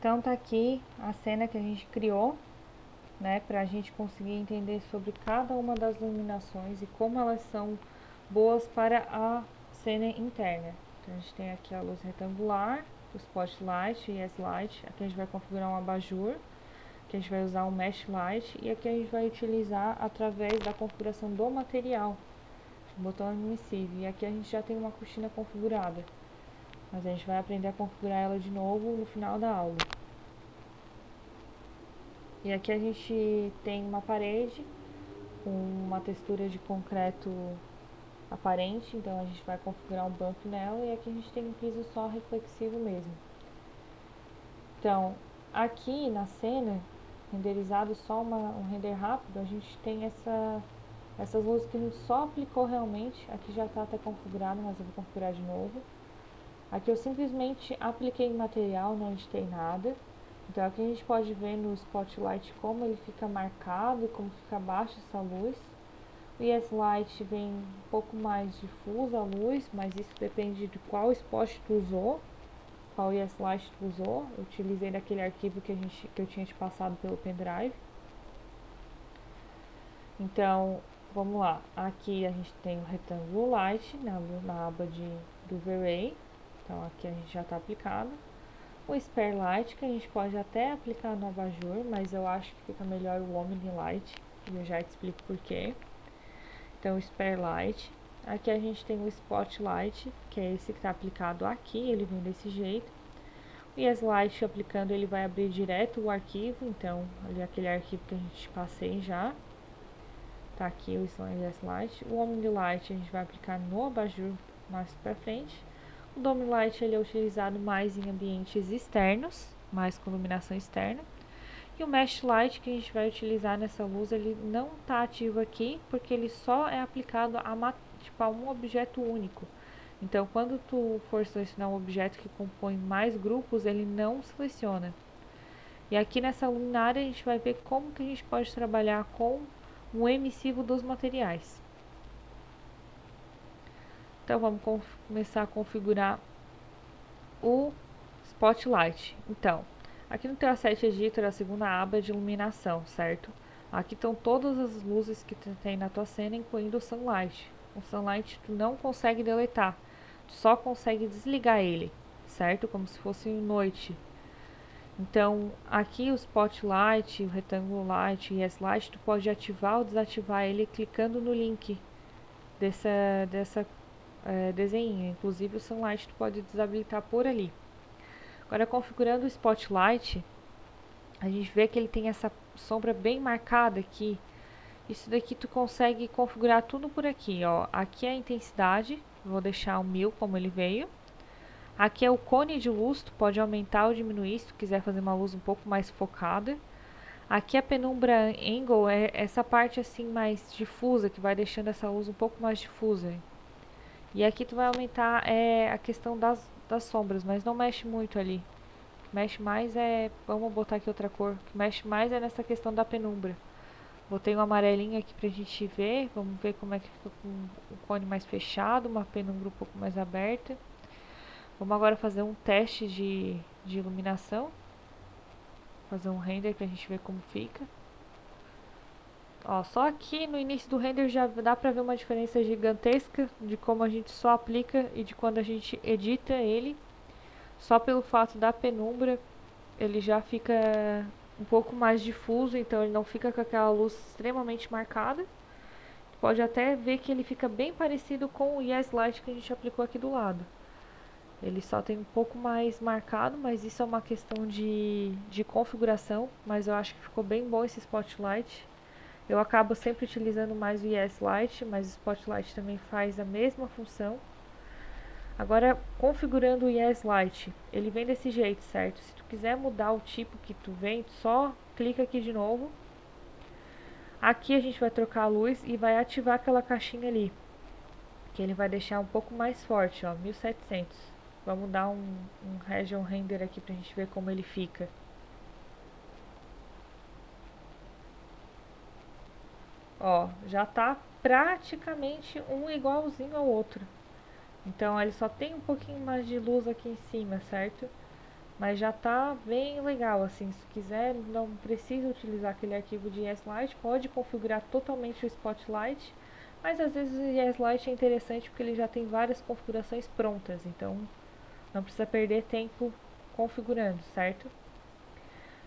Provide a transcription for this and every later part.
Então tá aqui a cena que a gente criou, né, pra gente conseguir entender sobre cada uma das iluminações e como elas são boas para a cena interna. Então a gente tem aqui a luz retangular, o spotlight e S-light. Aqui a gente vai configurar um abajur, que a gente vai usar um mesh light, e aqui a gente vai utilizar através da configuração do material, o botão emissive. E aqui a gente já tem uma cortina configurada, mas a gente vai aprender a configurar ela de novo no final da aula. E aqui a gente tem uma parede com uma textura de concreto aparente, então a gente vai configurar um bump nela, e aqui a gente tem um piso só reflexivo mesmo. Então, aqui na cena, renderizado só um render rápido, a gente tem essas luzes que a gente só aplicou realmente. Aqui já está até configurado, mas eu vou configurar de novo. Aqui eu simplesmente apliquei material, não editei nada. Então aqui a gente pode ver no spotlight como ele fica marcado, como fica abaixo essa luz. O S-light vem um pouco mais difusa a luz, mas isso depende de qual spot tu usou, qual S-light tu usou. Eu utilizei daquele arquivo que eu tinha te passado pelo pendrive. Então, vamos lá. Aqui a gente tem o retângulo light na aba do V-Ray. Então aqui a gente já está aplicado. O Spare Light, que a gente pode até aplicar no abajur, mas eu acho que fica melhor o Omni Light, e eu já te explico porquê. Então, o Spare Light. Aqui a gente tem o Spotlight, que é esse que está aplicado aqui, ele vem desse jeito. O Yes Light aplicando, ele vai abrir direto o arquivo, então, ali aquele arquivo que a gente passei já. Tá aqui o Yes Light. O Omni Light a gente vai aplicar no abajur mais pra frente. O Dome Light ele é utilizado mais em ambientes externos, mais com iluminação externa. E o Mesh Light que a gente vai utilizar nessa luz, ele não está ativo aqui, porque ele só é aplicado a um objeto único. Então, quando tu for selecionar um objeto que compõe mais grupos, ele não seleciona. E aqui nessa luminária a gente vai ver como que a gente pode trabalhar com o emissivo dos materiais. Então, vamos começar a configurar o Spotlight. Então, aqui no teu Asset Editor, a segunda aba é de iluminação, certo? Aqui estão todas as luzes que tu tem na tua cena, incluindo o Sunlight. O Sunlight tu não consegue deletar, tu só consegue desligar ele, certo? Como se fosse noite. Então, aqui o Spotlight, o Rectangle Light e o S-Light, tu pode ativar ou desativar ele clicando no link dessa desenho. Inclusive o Sunlight tu pode desabilitar por ali. Agora, configurando o Spotlight, a gente vê que ele tem essa sombra bem marcada aqui. Isso daqui tu consegue configurar tudo por aqui, ó. Aqui é a intensidade, vou deixar o 1000 como ele veio. Aqui é o cone de luz, tu pode aumentar ou diminuir se tu quiser fazer uma luz um pouco mais focada. Aqui a penumbra angle é essa parte assim mais difusa, que vai deixando essa luz um pouco mais difusa. E aqui tu vai aumentar a questão das sombras, mas não mexe muito ali. Mexe mais vamos botar aqui outra cor. O que mexe mais é nessa questão da penumbra. Botei um amarelinho aqui pra gente ver. Vamos ver como é que fica com o cone mais fechado, uma penumbra um pouco mais aberta. Vamos agora fazer um teste de iluminação. Fazer um render pra gente ver como fica. Ó, só aqui no início do render já dá pra ver uma diferença gigantesca de como a gente só aplica e de quando a gente edita ele. Só pelo fato da penumbra, ele já fica um pouco mais difuso, então ele não fica com aquela luz extremamente marcada. Pode até ver que ele fica bem parecido com o Yes Light que a gente aplicou aqui do lado. Ele só tem um pouco mais marcado, mas isso é uma questão de configuração. Mas eu acho que ficou bem bom esse Spotlight. Eu acabo sempre utilizando mais o Yes Light, mas o Spotlight também faz a mesma função. Agora, configurando o Yes Light, ele vem desse jeito, certo? Se tu quiser mudar o tipo que tu vem, só clica aqui de novo. Aqui a gente vai trocar a luz e vai ativar aquela caixinha ali, que ele vai deixar um pouco mais forte, ó, 1700. Vamos dar um region render aqui pra gente ver como ele fica. Ó, já tá praticamente um igualzinho ao outro. Então ele só tem um pouquinho mais de luz aqui em cima, certo? Mas já tá bem legal, assim, se quiser, não precisa utilizar aquele arquivo de YesLight, pode configurar totalmente o Spotlight, mas às vezes o YesLight é interessante porque ele já tem várias configurações prontas, então não precisa perder tempo configurando, certo?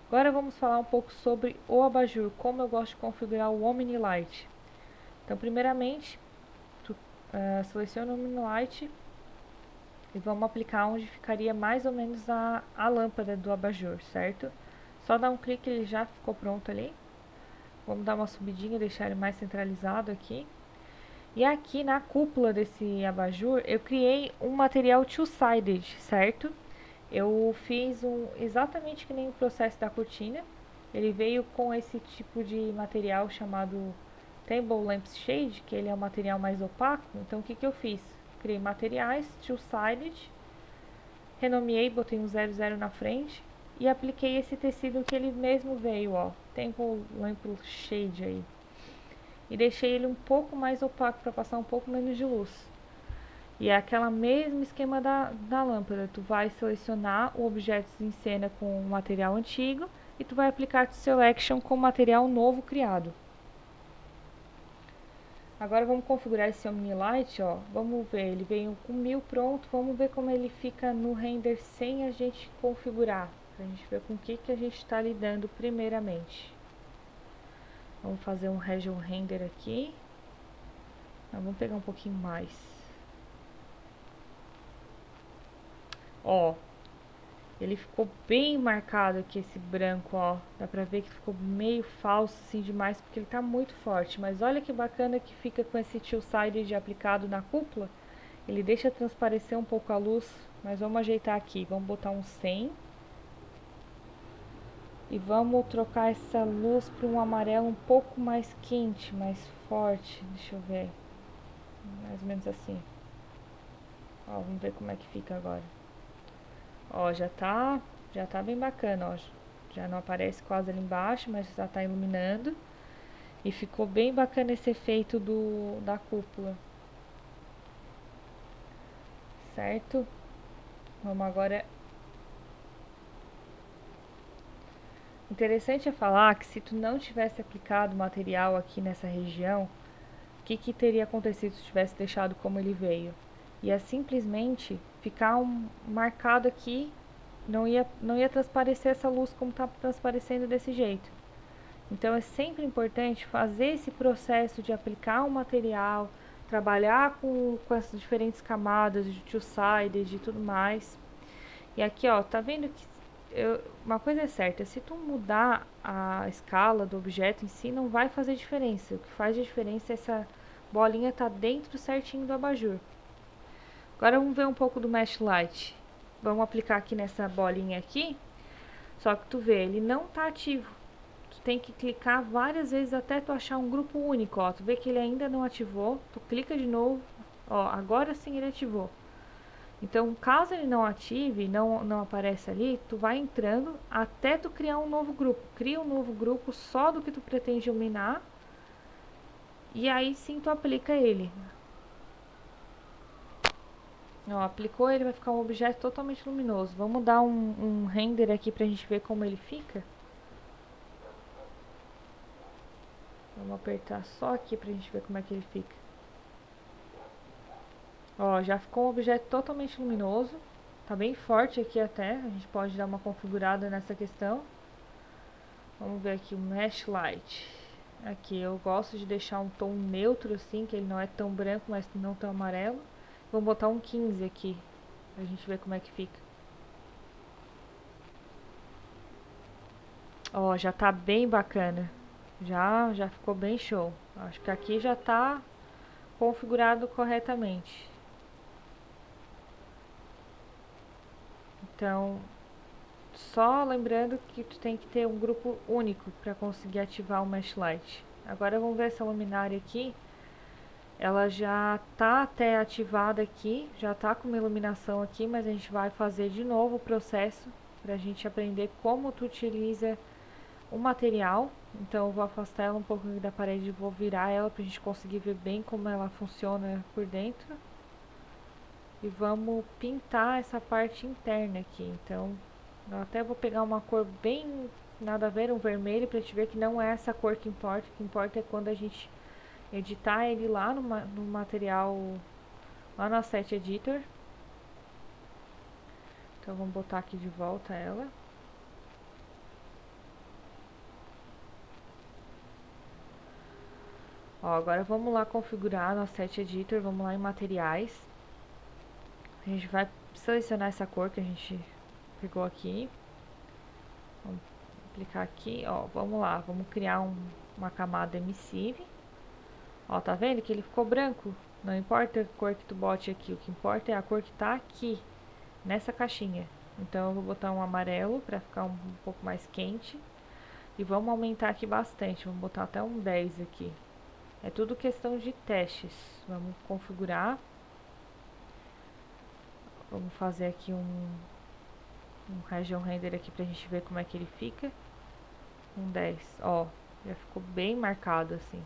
Agora vamos falar um pouco sobre o abajur, como eu gosto de configurar o Omnilight. Então, primeiramente, tu seleciona o Omnilight e vamos aplicar onde ficaria mais ou menos a lâmpada do abajur, certo? Só dar um clique, ele já ficou pronto ali. Vamos dar uma subidinha, deixar ele mais centralizado aqui. E aqui na cúpula desse abajur, eu criei um material two-sided, certo? Eu fiz exatamente que nem o processo da cortina. Ele veio com esse tipo de material chamado Table Lampshade, que ele é um material mais opaco. Então o que eu fiz? Criei materiais two-sided, renomeei, botei um 00 na frente e apliquei esse tecido que ele mesmo veio, ó, Table Lampshade aí. E deixei ele um pouco mais opaco para passar um pouco menos de luz. E é aquela mesmo esquema da lâmpada. Tu vai selecionar o Objetos em Cena com o material antigo e tu vai aplicar o Selection com o material novo criado. Agora vamos configurar esse Omnilight, ó. Vamos ver, ele veio com 1000 pronto. Vamos ver como ele fica no render sem a gente configurar. Pra gente ver com o que a gente está lidando primeiramente. Vamos fazer um Region Render aqui. Vamos pegar um pouquinho mais. Ó, ele ficou bem marcado aqui, esse branco, ó. Dá pra ver que ficou meio falso, assim, demais, porque ele tá muito forte. Mas olha que bacana que fica com esse two-sided aplicado na cúpula. Ele deixa transparecer um pouco a luz, mas vamos ajeitar aqui. Vamos botar um 100. E vamos trocar essa luz para um amarelo um pouco mais quente, mais forte. Deixa eu ver. Mais ou menos assim. Ó, vamos ver como é que fica agora. Ó, já tá bem bacana, ó. Já não aparece quase ali embaixo, mas já tá iluminando. E ficou bem bacana esse efeito da cúpula. Certo? Vamos agora. Interessante é falar que se tu não tivesse aplicado material aqui nessa região, o que teria acontecido se tivesse deixado como ele veio? Ia simplesmente ficar marcado aqui, não ia transparecer essa luz como está transparecendo desse jeito. Então é sempre importante fazer esse processo de aplicar o material, trabalhar com essas diferentes camadas de two-sided e tudo mais. E aqui, ó, tá vendo que uma coisa é certa, se tu mudar a escala do objeto em si, não vai fazer diferença. O que faz a diferença é essa bolinha tá dentro certinho do abajur. Agora vamos ver um pouco do Mesh Light. Vamos aplicar aqui nessa bolinha aqui. Só que tu vê, ele não tá ativo. Tu tem que clicar várias vezes até tu achar um grupo único, ó. Tu vê que ele ainda não ativou. Tu clica de novo. Ó, agora sim ele ativou. Então, caso ele não ative, não aparece ali, tu vai entrando até tu criar um novo grupo. Cria um novo grupo só do que tu pretende iluminar. E aí sim tu aplica ele. Ó, aplicou, ele vai ficar um objeto totalmente luminoso. Vamos dar um render aqui pra gente ver como ele fica. Vamos apertar só aqui pra gente ver como é que ele fica. Ó, já ficou um objeto totalmente luminoso. Tá bem forte aqui até. A gente pode dar uma configurada nessa questão. Vamos ver aqui o Mesh Light. Aqui eu gosto de deixar um tom neutro assim, que ele não é tão branco, mas não tão amarelo. Vamos botar um 15 aqui, pra gente ver como é que fica. Ó, já tá bem bacana. Já ficou bem show. Acho que aqui já tá configurado corretamente. Então, só lembrando que tu tem que ter um grupo único para conseguir ativar o Mesh Light. Agora vamos ver essa luminária aqui. Ela já tá até ativada aqui, já tá com uma iluminação aqui, mas a gente vai fazer de novo o processo para a gente aprender como tu utiliza o material. Então eu vou afastar ela um pouco da parede e vou virar ela para a gente conseguir ver bem como ela funciona por dentro. E vamos pintar essa parte interna aqui. Então Eu até vou pegar uma cor bem nada a ver, um vermelho, pra gente ver que não é essa cor que importa. O que importa é quando a gente editar ele lá no material, lá no Asset Editor. Então vamos botar aqui de volta ela. Ó, agora vamos lá configurar no Asset Editor, vamos lá em materiais. A gente vai selecionar essa cor que a gente pegou aqui. Vamos aplicar aqui, ó, vamos lá, vamos criar uma camada emissive. Ó, tá vendo que ele ficou branco? Não importa a cor que tu bote aqui, o que importa é a cor que tá aqui, nessa caixinha. Então eu vou botar um amarelo para ficar um pouco mais quente. E vamos aumentar aqui bastante, vamos botar até um 10 aqui. É tudo questão de testes. Vamos configurar. Vamos fazer aqui um region render aqui pra gente ver como é que ele fica. Um 10, ó, já ficou bem marcado assim.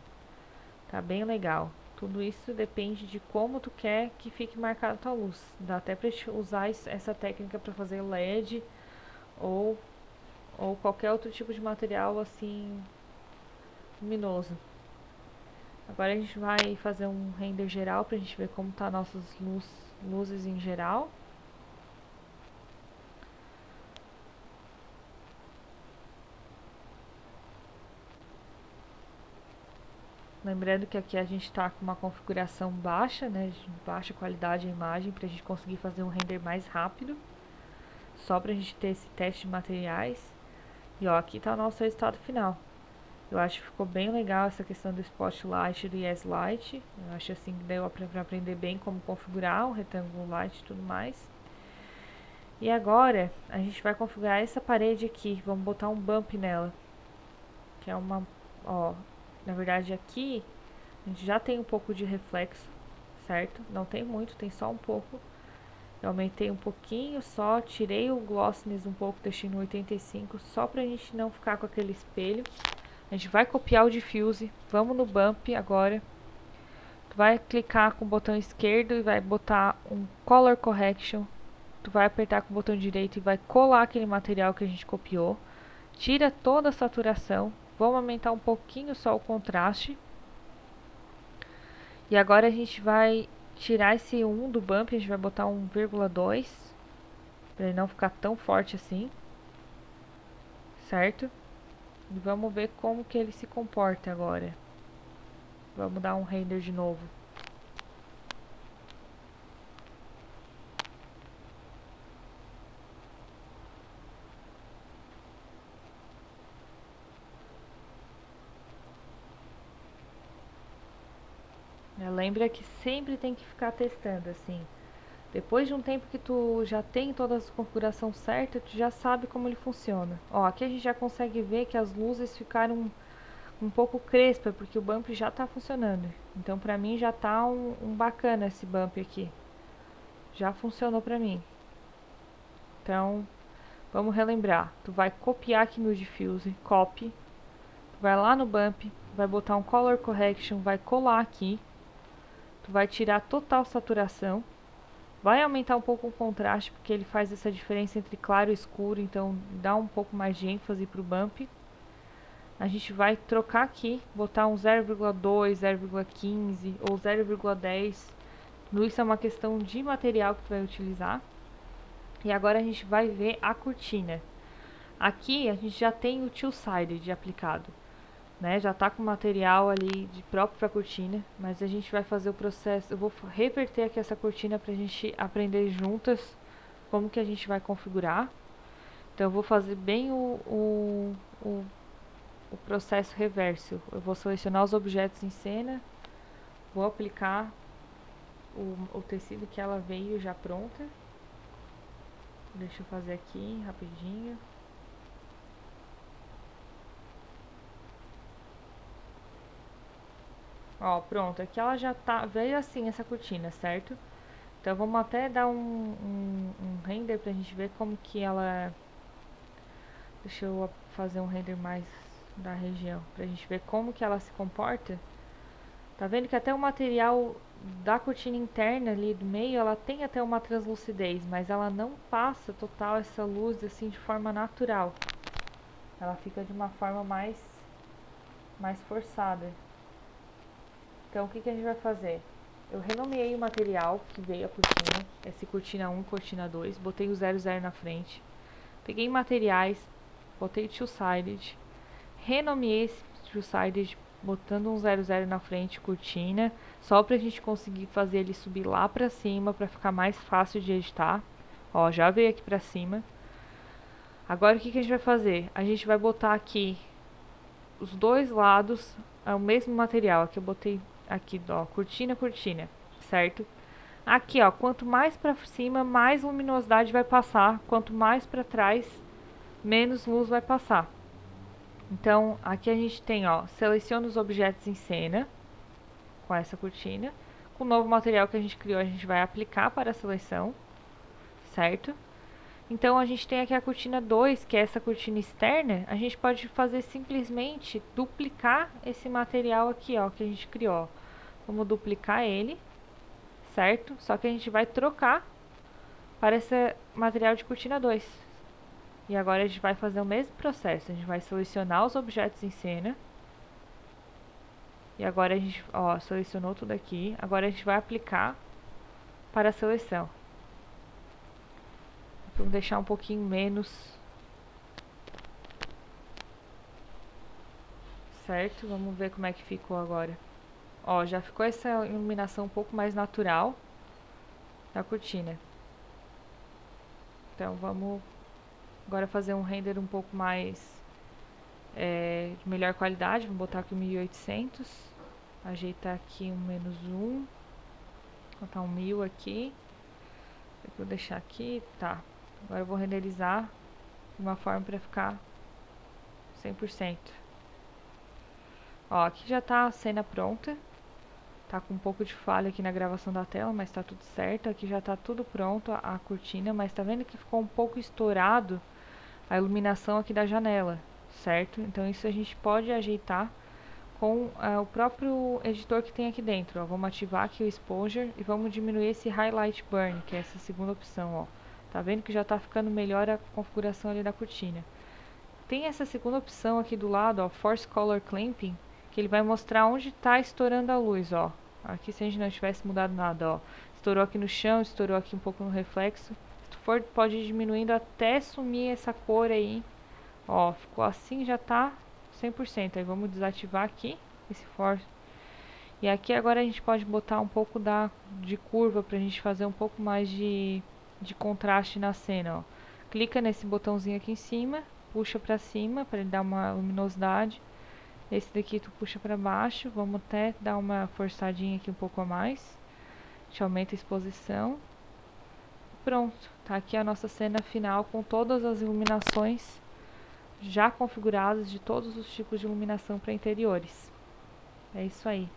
Tá bem legal. Tudo isso depende de como tu quer que fique marcada a tua luz. Dá até pra usar essa técnica para fazer LED ou qualquer outro tipo de material assim luminoso. Agora a gente vai fazer um render geral pra gente ver como tá nossas luzes em geral. Lembrando que aqui a gente está com uma configuração baixa, né, de baixa qualidade a imagem, para a gente conseguir fazer um render mais rápido, só para a gente ter esse teste de materiais. E ó, aqui está o nosso resultado final. Eu acho que ficou bem legal essa questão do Spotlight e do Yes Light. Eu acho assim que deu para aprender bem como configurar o retângulo light e tudo mais. E agora a gente vai configurar essa parede aqui. Vamos botar um bump nela, que é uma, ó, na verdade aqui a gente já tem um pouco de reflexo, certo? Não tem muito, tem só um pouco. Eu aumentei um pouquinho só, tirei o glossiness um pouco, deixei no 85, só pra gente não ficar com aquele espelho. A gente vai copiar o diffuse, vamos no bump agora. Tu vai clicar com o botão esquerdo e vai botar um color correction. Tu vai apertar com o botão direito e vai colar aquele material que a gente copiou. Tira toda a saturação, vamos aumentar um pouquinho só o contraste. E agora a gente vai tirar esse 1 do bump, a gente vai botar 1,2 para ele não ficar tão forte assim, certo? E vamos ver como que ele se comporta agora. Vamos dar um render de novo. Lembra que sempre tem que ficar testando assim. Depois de um tempo que tu já tem toda a configuração certa, tu já sabe como ele funciona. Ó, aqui a gente já consegue ver que as luzes ficaram um pouco crespa, porque o bump já tá funcionando. Então pra mim já tá um bacana esse bump aqui. Já funcionou pra mim. Então, vamos relembrar. Tu vai copiar aqui no diffuse, copy. Tu vai lá no bump, vai botar um color correction, vai colar aqui. Tu vai tirar total saturação. Vai aumentar um pouco o contraste, porque ele faz essa diferença entre claro e escuro, então dá um pouco mais de ênfase pro bump. A gente vai trocar aqui, botar um 0,2, 0,15 ou 0,10. Isso é uma questão de material que tu vai utilizar. E agora a gente vai ver a cortina. Aqui a gente já tem o two-sided aplicado, né? Já tá com o material ali de próprio para cortina, mas a gente vai fazer o processo. Eu vou reverter aqui essa cortina pra gente aprender juntas como que a gente vai configurar. Então eu vou fazer bem o processo reverso. Eu vou selecionar os objetos em cena, vou aplicar o tecido que ela veio já pronta. Deixa eu fazer aqui rapidinho. Ó, pronto, aqui ela já tá, veio assim essa cortina, certo? Então vamos até dar um render pra gente ver como que ela... Deixa eu fazer um render mais da região, pra gente ver como que ela se comporta. Tá vendo que até o material da cortina interna ali do meio, ela tem até uma translucidez, mas ela não passa total essa luz assim de forma natural. Ela fica de uma forma mais forçada. Então o que a gente vai fazer? Eu renomeei o material que veio a cortina, esse cortina 1, cortina 2, botei o 00 na frente. Peguei materiais, botei two-sided, renomeei esse two-sided botando um 00 na frente, cortina, só pra gente conseguir fazer ele subir lá pra cima, pra ficar mais fácil de editar. Ó, já veio aqui pra cima. Agora o que a gente vai fazer? A gente vai botar aqui os dois lados, é o mesmo material. Aqui eu botei aqui, ó, cortina, cortina, certo? Aqui, ó, quanto mais pra cima, mais luminosidade vai passar. Quanto mais pra trás, menos luz vai passar. Então, aqui a gente tem, ó, seleciona os objetos em cena, com essa cortina. Com o novo material que a gente criou, a gente vai aplicar para a seleção, certo? Então, a gente tem aqui a cortina 2, que é essa cortina externa. A gente pode fazer simplesmente duplicar esse material aqui, ó, que a gente criou. Vamos duplicar ele, certo? Só que a gente vai trocar para esse material de cortina 2. E agora a gente vai fazer o mesmo processo. A gente vai selecionar os objetos em cena. E agora a gente, ó, selecionou tudo aqui. Agora a gente vai aplicar para a seleção. Vamos deixar um pouquinho menos. Certo? Vamos ver como é que ficou agora. Ó, já ficou essa iluminação um pouco mais natural da cortina. Então vamos agora fazer um render um pouco mais de melhor qualidade. Vamos botar aqui 1800. Ajeitar aqui um menos 1. Botar um 1000 aqui. Vou deixar aqui, tá. Agora eu vou renderizar de uma forma para ficar 100%. Ó, aqui já tá a cena pronta. Tá com um pouco de falha aqui na gravação da tela, mas tá tudo certo. Aqui já tá tudo pronto, a cortina, mas tá vendo que ficou um pouco estourado a iluminação aqui da janela, certo? Então isso a gente pode ajeitar com o próprio editor que tem aqui dentro, ó. Vamos ativar aqui o exposure e vamos diminuir esse highlight burn, que é essa segunda opção, ó. Tá vendo que já tá ficando melhor a configuração ali da cortina. Tem essa segunda opção aqui do lado, ó, Force Color Clamping, que ele vai mostrar onde tá estourando a luz, ó. Aqui se a gente não tivesse mudado nada, ó. Estourou aqui no chão, estourou aqui um pouco no reflexo. Se for, pode ir diminuindo até sumir essa cor aí. Ó, ficou assim, já tá 100%. Aí vamos desativar aqui esse force. E aqui agora a gente pode botar um pouco de curva pra gente fazer um pouco mais de contraste na cena, ó. Clica nesse botãozinho aqui em cima, puxa pra cima para ele dar uma luminosidade. Esse daqui tu puxa para baixo, vamos até dar uma forçadinha aqui um pouco a mais. A gente aumenta a exposição. Pronto, tá aqui a nossa cena final com todas as iluminações já configuradas de todos os tipos de iluminação para interiores. É isso aí.